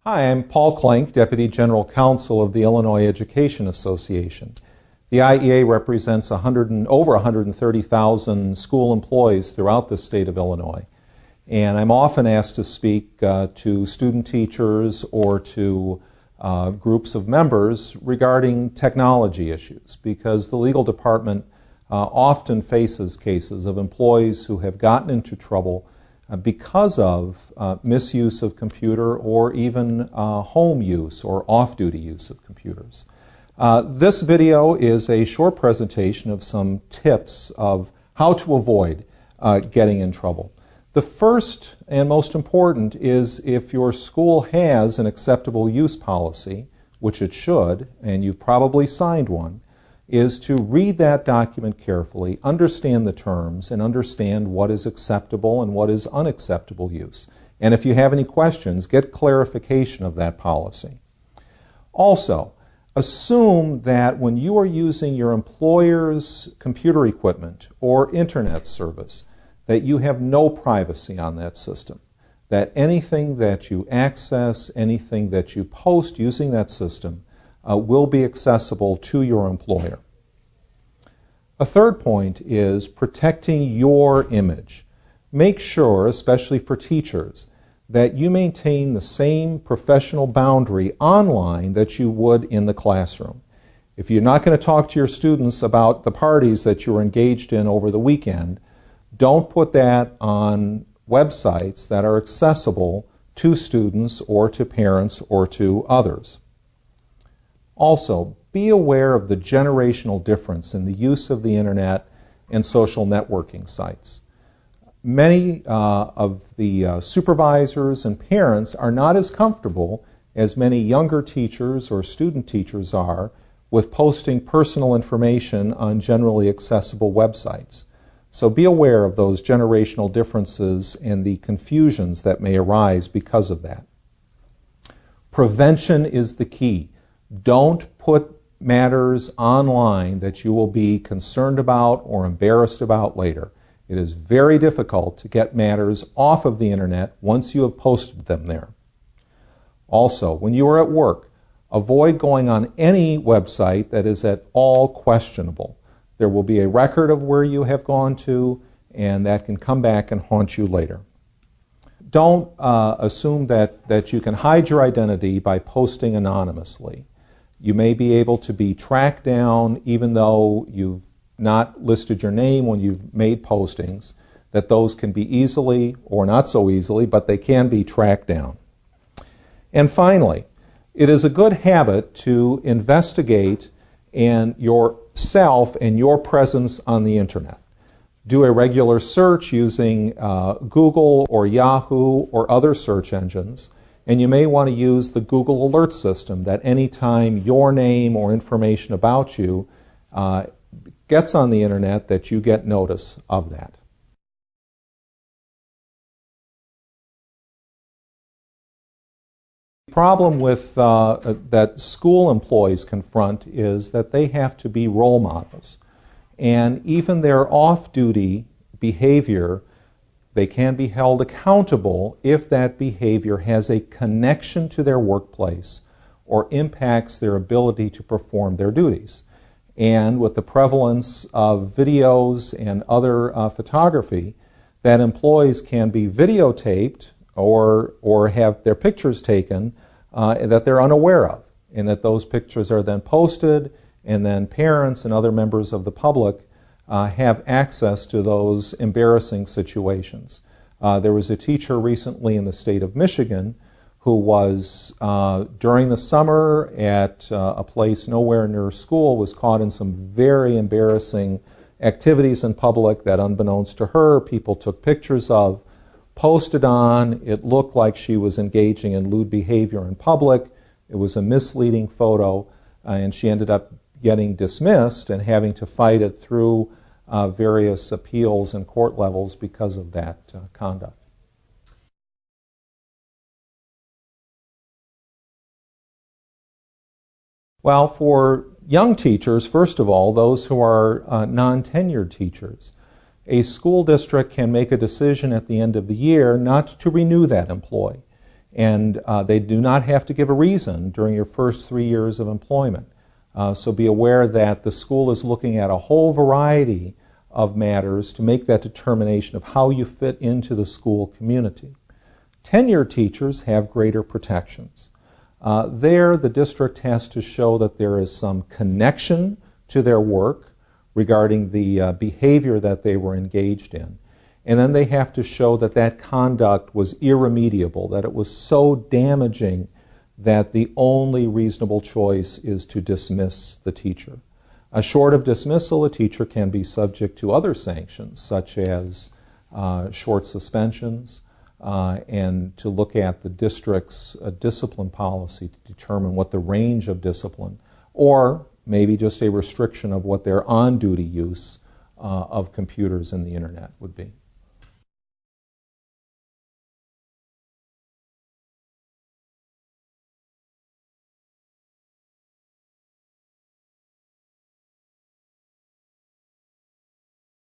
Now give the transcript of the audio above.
Hi, I'm Paul Klenck, Deputy General Counsel of the Illinois Education Association. The IEA represents over 130,000 school employees throughout the state of Illinois. And I'm often asked to speak to student teachers or to groups of members regarding technology issues, because the legal department often faces cases of employees who have gotten into trouble because of misuse of computer or even home use or off-duty use of computers. This video is a short presentation of some tips of how to avoid getting in trouble. The first and most important is if your school has an acceptable use policy, which it should, and you've probably signed one, is to read that document carefully, understand the terms, and understand what is acceptable and what is unacceptable use. And if you have any questions, get clarification of that policy. Also, assume that when you are using your employer's computer equipment or internet service, that you have no privacy on that system, that anything that you access, anything that you post using that system will be accessible to your employer. A third point is protecting your image. Make sure, especially for teachers, that you maintain the same professional boundary online that you would in the classroom. If you're not going to talk to your students about the parties that you're engaged in over the weekend, don't put that on websites that are accessible to students or to parents or to others. Also, be aware of the generational difference in the use of the internet and social networking sites. Many of the supervisors and parents are not as comfortable as many younger teachers or student teachers are with posting personal information on generally accessible websites. So be aware of those generational differences and the confusions that may arise because of that. Prevention is the key. Don't put matters online that you will be concerned about or embarrassed about later. It is very difficult to get matters off of the internet once you have posted them there. Also, when you are at work, avoid going on any website that is at all questionable. There will be a record of where you have gone to, and that can come back and haunt you later. Don't assume that you can hide your identity by posting anonymously. You may be able to be tracked down even though you've not listed your name when you've made postings, that those can be easily, or not so easily, but they can be tracked down. And finally, it is a good habit to investigate yourself and your presence on the internet. Do a regular search using Google or Yahoo or other search engines. And you may want to use the Google alert system that anytime your name or information about you gets on the internet, that you get notice of that. The problem with that school employees confront is that they have to be role models. And even their off-duty behavior, they can be held accountable if that behavior has a connection to their workplace or impacts their ability to perform their duties. And with the prevalence of videos and other photography, that employees can be videotaped or have their pictures taken that they're unaware of, and that those pictures are then posted, and then parents and other members of the public have access to those embarrassing situations. There was a teacher recently in the state of Michigan who was, during the summer at a place nowhere near school, was caught in some very embarrassing activities in public that, unbeknownst to her, people took pictures of, posted on. It looked like she was engaging in lewd behavior in public. It was a misleading photo, and she ended up getting dismissed and having to fight it through various appeals and court levels because of that conduct. Well, for young teachers, first of all, those who are non-tenured teachers, a school district can make a decision at the end of the year not to renew that employee. And they do not have to give a reason during your first 3 years of employment. So be aware that the school is looking at a whole variety of matters to make that determination of how you fit into the school community. Tenured teachers have greater protections. There, the district has to show that there is some connection to their work regarding the behavior that they were engaged in. And then they have to show that that conduct was irremediable, that it was so damaging that the only reasonable choice is to dismiss the teacher. Short of dismissal, a teacher can be subject to other sanctions, such as short suspensions, and to look at the district's discipline policy to determine what the range of discipline, or maybe just a restriction of what their on-duty use of computers and the internet would be.